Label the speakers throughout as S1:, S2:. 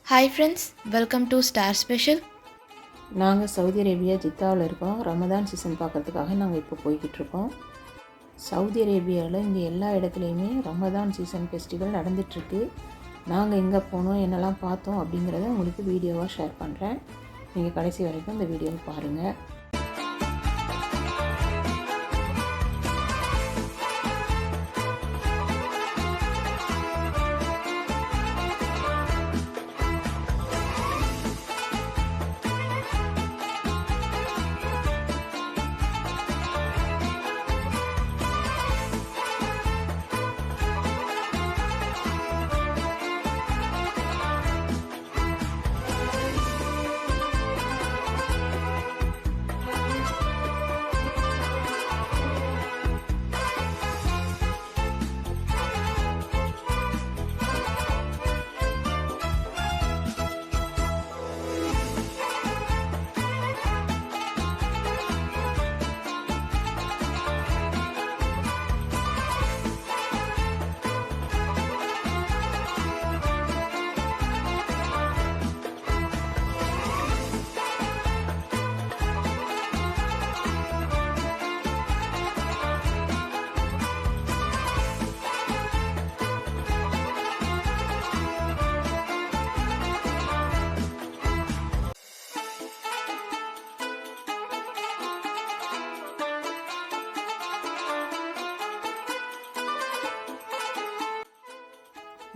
S1: Hi friends, welcome to star special.
S2: நாங்கள் Saudi Arabia ஜித்தாவில் இருக்கோம். Ramadan season பார்க்குறதுக்காக நாங்கள் இப்போ போய்கிட்டு இருக்கோம். சவுதி அரேபியாவில் இங்கே எல்லா இடத்துலையுமே ரமதான் சீசன் ஃபெஸ்டிவல் நடந்துகிட்ருக்கு. நாங்கள் எங்கே போனோம், என்னெல்லாம் பார்த்தோம் அப்படிங்கிறத உங்களுக்கு வீடியோவாக ஷேர் பண்ணுறேன். நீங்கள் கடைசி வரைக்கும் இந்த வீடியோவை பாருங்கள்.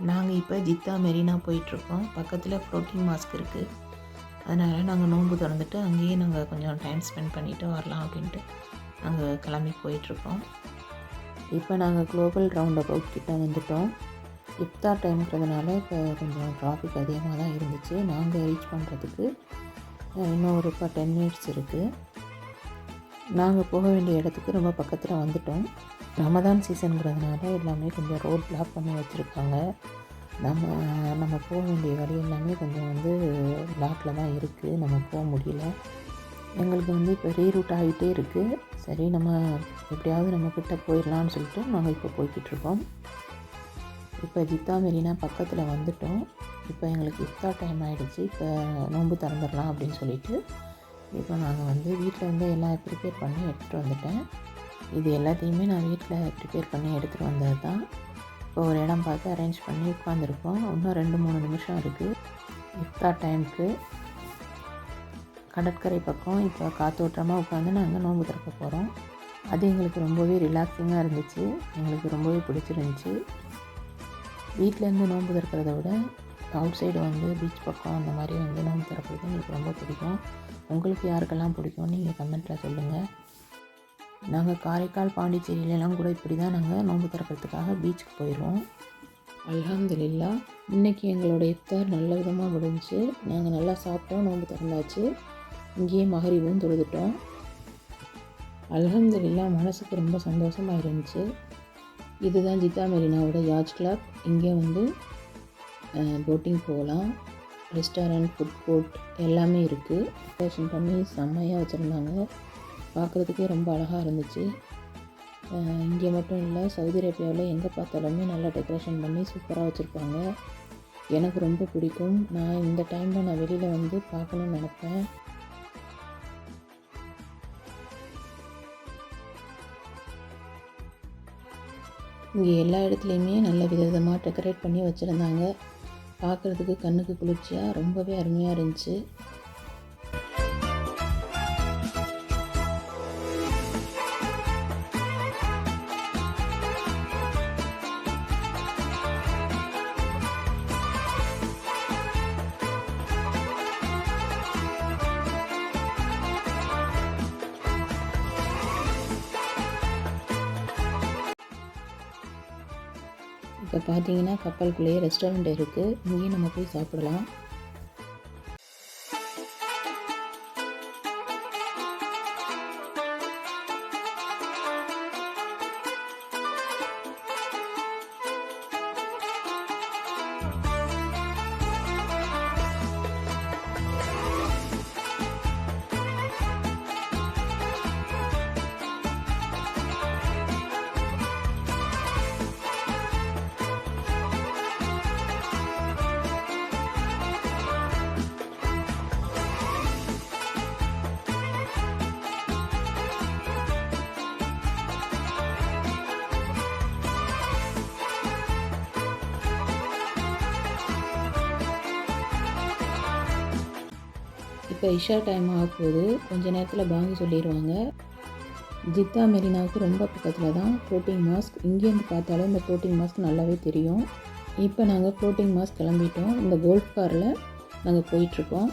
S2: நாங்கள் இப்போ ஜித்தா மெரினா போயிட்டுருக்கோம். பக்கத்தில் ஃப்ளோட்டிங் மாஸ்க் இருக்குது. அதனால் நாங்கள் நோன்பு திறந்துட்டு அங்கேயே நாங்கள் கொஞ்சம் டைம் ஸ்பெண்ட் பண்ணிவிட்டு வரலாம் அப்படின்ட்டு நாங்கள் கிளம்பி போயிட்டுருக்கோம். இப்போ நாங்கள் குளோபல் ரவுண்ட் அபவுட் கிட்ட வந்துவிட்டோம். இஃப்தார் டைம்ங்கிறதுனால இப்போ கொஞ்சம் டிராஃபிக் அதிகமாக தான் இருந்துச்சு. நாங்கள் ரீச் பண்ணுறதுக்கு இன்னும் ஒரு 10 மினிட்ஸ் இருக்குது. நாங்கள் போக வேண்டிய இடத்துக்கு ரொம்ப பக்கத்தில் வந்துவிட்டோம். ரமதான் சீசனுங்கிறதுனால எல்லாமே கொஞ்சம் ரோட் பிளாக் பண்ணி வச்சுருக்காங்க. நம்ம போக வேண்டிய வழி எல்லாமே கொஞ்சம் பிளாக்கில் தான் இருக்குது. நம்ம போக முடியல. எங்களுக்கு இப்போ ரீரூட் ஆகிட்டே இருக்குது. சரி, நம்ம எப்படியாவது நம்மக்கிட்ட போயிடலான்னு சொல்லிட்டு நாங்கள் இப்போ போய்கிட்ருக்கோம். இப்போ ஜித்தா மெரினா பக்கத்தில் வந்துவிட்டோம். இப்போ எங்களுக்கு இஃப்தார் டைம் ஆகிடுச்சு. இப்போ நோன்பு திறந்துடலாம் அப்படின்னு சொல்லிட்டு இப்போ நாங்கள் வீட்டில் எல்லாம் ப்ரிப்பேர் பண்ணி எடுத்துகிட்டு வந்துட்டேன். இது எல்லாத்தையுமே நான் வீட்டில் ப்ரிப்பேர் பண்ணி எடுத்துகிட்டு வந்தது தான். இப்போ ஒரு இடம் பார்த்து அரேஞ்ச் பண்ணி உட்காந்துருக்கோம். இன்னும் 2-3 நிமிஷம் இருக்குது இஃப்தார் டைமுக்கு. கடற்கரை பக்கம் இப்போ காற்றோட்டமாக உட்காந்து நாங்கள் நோன்பு திறக்க போகிறோம். அது எங்களுக்கு ரொம்பவே ரிலாக்ஸிங்காக இருந்துச்சு. எங்களுக்கு ரொம்பவே பிடிச்சிருந்துச்சி. வீட்டிலேருந்து நோன்பு திறக்கிறத விட அவுட் சைடு பீச் பக்கம் அந்த மாதிரி நோன்பு திறக்கிறது எங்களுக்கு ரொம்ப பிடிக்கும். உங்களுக்கு யாருக்கெல்லாம் பிடிக்கும் நீங்கள் கமெண்ட்டில் சொல்லுங்கள். நாங்கள் காரைக்கால், பாண்டிச்சேரியிலலாம் கூட இப்படி தான் நாங்கள் நோன்பு திறக்கிறதுக்காக பீச்சுக்கு போயிடுவோம். அல்ஹம்துலில்லாஹ், இன்றைக்கி எங்களோட இஃப்தார் நல்ல விதமாக முடிஞ்சிச்சு. நாங்கள் நல்லா சாப்பிட்டோம், நோன்பு திறந்தாச்சு. இங்கேயே மகரிபும் தொழுதுட்டோம். அல்ஹம்துலில்லாஹ், மனசுக்கு ரொம்ப சந்தோஷமாக இருந்துச்சு. இதுதான் ஜித்தா மெரினாவோட யாட்ச் கிளப். இங்கே போட்டிங் போகலாம். ரெஸ்டாரண்ட், ஃபுட் கோர்ட் எல்லாமே இருக்குது. டெக்கரேஷன் பண்ணி செம்மையாக வச்சுருந்தாங்க. பார்க்குறதுக்கே ரொம்ப அழகாக இருந்துச்சு. இங்கே மட்டும் இல்லை, சவுதி அரேபியாவில் எங்கே பார்த்தாலுமே நல்லா டெக்கரேஷன் பண்ணி சூப்பராக வச்சுருப்பாங்க. எனக்கு ரொம்ப பிடிக்கும். நான் இந்த டைமில் நான் வெளியில் பார்க்கணுன்னு நினப்பேன். இங்கே எல்லா இடத்துலையுமே நல்ல விதமாக டெக்கரேட் பண்ணி வச்சுருந்தாங்க. பார்க்குறதுக்கு கண்ணுக்கு குளிர்ச்சியாக ரொம்பவே அருமையாக இருந்துச்சு. இப்போ பார்த்தீங்கன்னா கப்பலுக்குள்ளேயே ரெஸ்டாரண்ட் இருக்குது. இங்கேயும் நம்ம போய் சாப்பிடலாம். இப்போ இஷா டைம் ஆகப்போகுது, கொஞ்ச நேரத்தில் பாங்கு சொல்லிடுவாங்க. ஜித்தா மெரினாவுக்கு ரொம்ப பக்கத்தில் தான் ஃப்ளோட்டிங் மாஸ்க். இங்கேருந்து பார்த்தாலும் இந்த ஃப்ளோட்டிங் மாஸ்க் நல்லாவே தெரியும். இப்போ நாங்கள் ஃப்ளோட்டிங் மாஸ்க் கிளம்பிட்டோம். இந்த கோல்ஃப் காரில் நாங்கள் போயிட்டுருக்கோம்.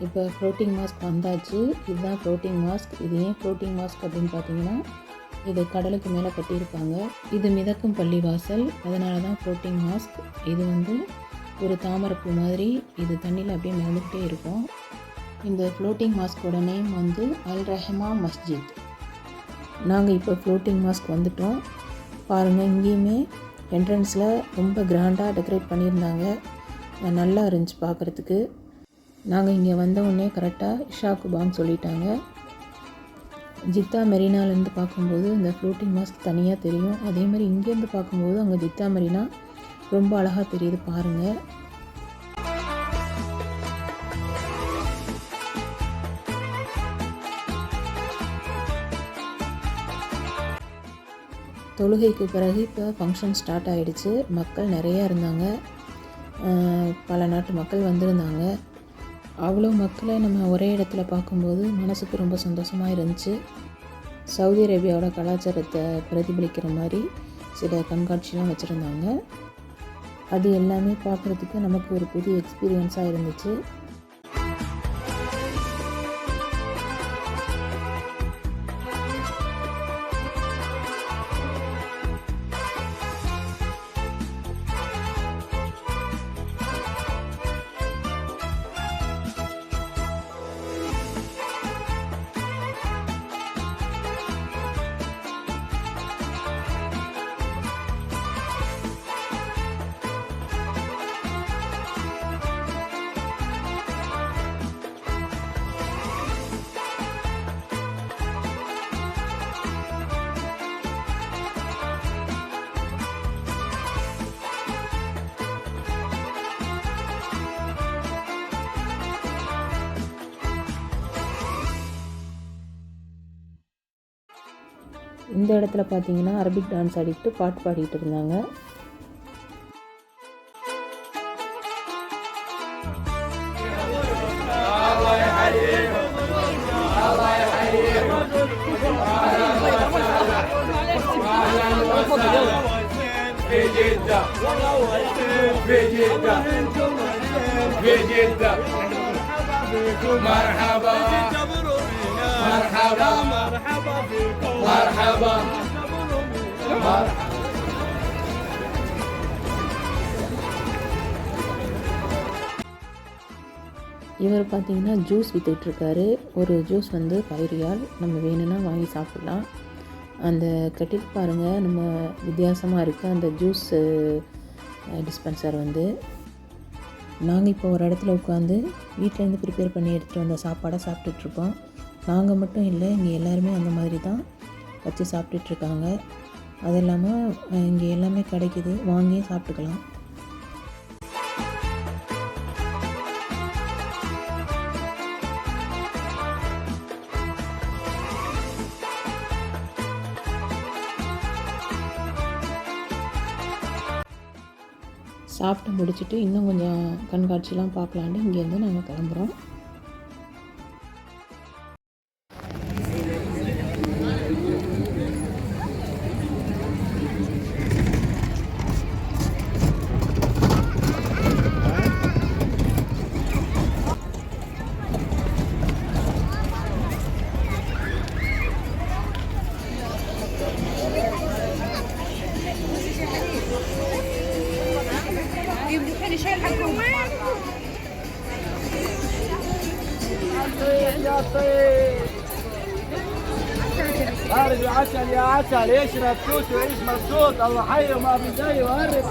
S2: இப்போ ஃப்ளோட்டிங் மாஸ்க் வந்தாச்சு. இதுதான் ஃப்ளோட்டிங் மாஸ்க். இது ஏன் ஃப்ளோட்டிங் மாஸ்க் அப்படின்னு பார்த்தீங்கன்னா, இது கடலுக்கு மேலே கட்டியிருப்பாங்க. இது மிதக்கும் பள்ளிவாசல், அதனால தான் ஃப்ளோட்டிங் மாஸ்க். இது வந்து ஒரு தாமரைப்பூ மாதிரி இது தண்ணியில் அப்படியே மிதந்துக்கிட்டே இருக்கும். இந்த ஃப்ளோட்டிங் மாஸ்கோட நேம் வந்து அல் ரஹ்மா மஸ்ஜித். நாங்கள் இப்போ ஃப்ளோட்டிங் மாஸ்க் வந்துட்டோம். பாருங்கள், இங்கேயுமே என்ட்ரன்ஸில் ரொம்ப கிராண்டாக டெக்கரேட் பண்ணியிருந்தாங்க. நல்லா இருந்துச்சு பார்க்குறதுக்கு. நாங்கள் இங்கே வந்தவுடனே கரெக்டாக இஷாக்கு பாங் சொல்லிட்டாங்க. ஜித்தா மெரினாலேருந்து பார்க்கும்போது இந்த ஃப்ளோட்டிங் மாஸ்க் தனியாக தெரியும். அதே மாதிரி இங்கேருந்து பார்க்கும்போது அங்கே ஜித்தா மெரினா ரொம்ப அழகாக தெரியுது பாருங்கள். தொழுகைக்கு பிறகு இப்போ ஃபங்க்ஷன் ஸ்டார்ட் ஆகிடுச்சு. மக்கள் நிறையா இருந்தாங்க. பல நாட்டு மக்கள் வந்திருந்தாங்க. அவ்வளோ மக்களை நம்ம ஒரே இடத்துல பார்க்கும்போது மனசுக்கு ரொம்ப சந்தோஷமாக இருந்துச்சு. சவுதி அரேபியாவோட கலாச்சாரத்தை பிரதிபலிக்கிற மாதிரி சில கண்காட்சிலாம் வச்சுருந்தாங்க. அது எல்லாமே பார்க்குறதுக்கு நமக்கு ஒரு புது எக்ஸ்பீரியன்ஸாக இருந்துச்சு. இந்த இடத்துல பார்த்தீங்கன்னா அரபிக் டான்ஸ் ஆடிட்டு பாட்டு பாடிட்டு இருந்தாங்க.
S3: مرحبا مرحبا مرحبا
S2: இவர் பார்த்தீங்கன்னா ஜூஸ் விற்றுட்ருக்காரு. ஒரு ஜூஸ் வந்து 5 ரியால். நம்ம வேணும்னா வாங்கி சாப்பிட்லாம். அந்த கட்டில் பாருங்கள், நம்ம வித்தியாசமாக இருக்குது அந்த ஜூஸ் டிஸ்பென்சர் வந்து. நாங்கள் இப்போ ஒரு இடத்துல உட்காந்து வீட்டிலேருந்து ப்ரிப்பேர் பண்ணி எடுத்துகிட்டு வந்த சாப்பாடை சாப்பிட்டுட்ருக்கோம். நாங்கள் மட்டும் இல்லை, இங்கே எல்லாருமே அந்த மாதிரி தான் வச்சு சாப்பிட்டுட்ருக்காங்க. அது இல்லாமல் இங்கே எல்லாமே கிடைக்கிது, வாங்கியே சாப்பிட்டுக்கலாம். சாப்பிட்டு முடிச்சுட்டு இன்னும் கொஞ்சம் கண்காட்சிலாம் பார்க்கலான்ட்டு இங்கேருந்து நாங்கள் கிளம்புறோம்.
S3: هارب يا عسل يا عسل، يشرب توت ويعيش مبسوط. الله حي وما في زيه. هرب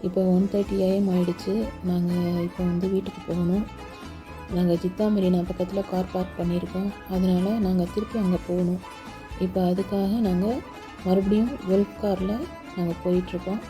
S2: இப்போ 1:30 AM ஆயிடுச்சு. நாங்கள் இப்போ வந்து வீட்டுக்கு போகணும். நாங்கள் ஜித்தா மெரினா பக்கத்தில் கார் பார்க் பண்ணியிருக்கோம். அதனால் நாங்கள் திருப்பி அங்கே போகணும். இப்போ அதுக்காக நாங்கள் மறுபடியும் வெல்ஃப் காரில் நாங்கள் போயிட்டுருக்கோம்.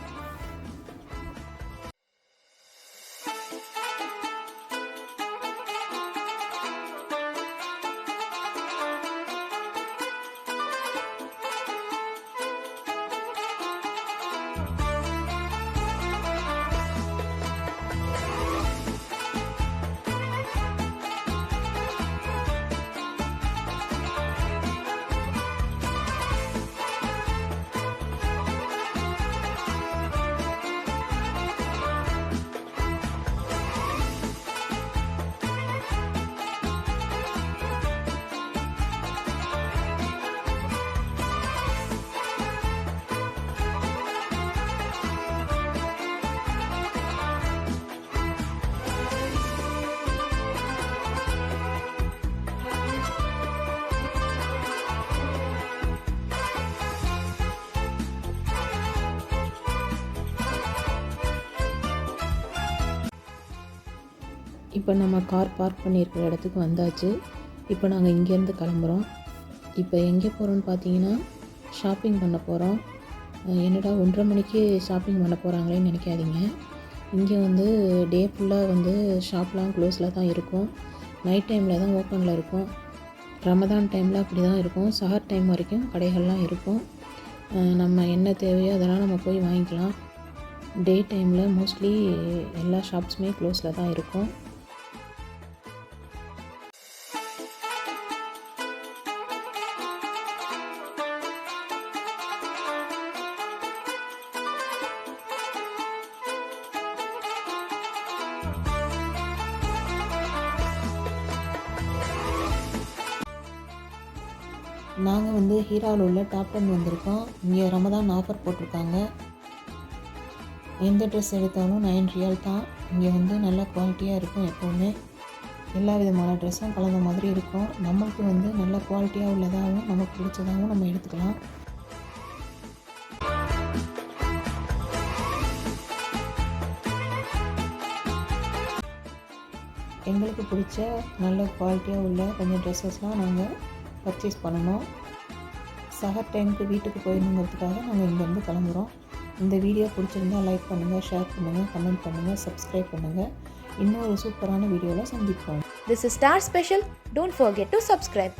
S2: இப்போ நம்ம கார் பார்க் பண்ணியிருக்கிற இடத்துக்கு வந்தாச்சு. இப்போ நாங்கள் இங்கேருந்து கிளம்புறோம். இப்போ எங்கே போகிறோன்னு பார்த்தீங்கன்னா ஷாப்பிங் பண்ண போகிறோம். என்னடா 1:30 மணிக்கு ஷாப்பிங் பண்ண போகிறாங்களேன்னு நினைக்காதீங்க. இங்கே வந்து டே ஃபுல்லாக வந்து ஷாப்லாம் க்ளோஸில் தான் இருக்கும். நைட் டைமில் தான் ஓப்பனில் இருக்கும். ரமதான் டைமில் அப்படி தான் இருக்கும். சஹர் டைம் வரைக்கும் கடைகள்லாம் இருக்கும். நம்ம என்ன தேவையோ அதெல்லாம் நம்ம போய் வாங்கிக்கலாம். டே டைமில் மோஸ்ட்லி எல்லா ஷாப்ஸுமே க்ளோஸில் தான் இருக்கும். நாங்கள் வந்து ஹீராவில் உள்ள டாப் 10 வந்திருக்கோம். இங்கே ரமதான் ஆஃபர் போட்டிருக்காங்க. எந்த ட்ரெஸ் எடுத்தாலும் 9 ரியால் தான். இங்கே வந்து நல்ல குவாலிட்டியாக இருக்கும். எப்போவுமே எல்லா விதமான ட்ரெஸ்ஸும் கலந்த மாதிரி இருக்கும். நம்மளுக்கு வந்து நல்ல குவாலிட்டியாக உள்ளதாகவும் நமக்கு பிடிச்சதாகவும் நம்ம எடுத்துக்கலாம். எங்களுக்கு பிடிச்ச நல்ல குவாலிட்டியாக உள்ள கொஞ்சம் ட்ரெஸ்ஸஸ்லாம் நாங்கள் பர்ச்சேஸ் பண்ணணும். சஹர் டைமுக்கு வீட்டுக்கு போயிடணுங்கிறதுக்காக நாங்கள் இங்கேருந்து கிளம்புறோம். இந்த வீடியோ பிடிச்சிருந்தால் லைக் பண்ணுங்கள், ஷேர் பண்ணுங்கள், கமெண்ட் பண்ணுங்கள், சப்ஸ்கிரைப் பண்ணுங்கள். இன்னொரு சூப்பரான வீடியோவில் சந்திப்போம்.
S1: This is Star Special. Don't forget to subscribe.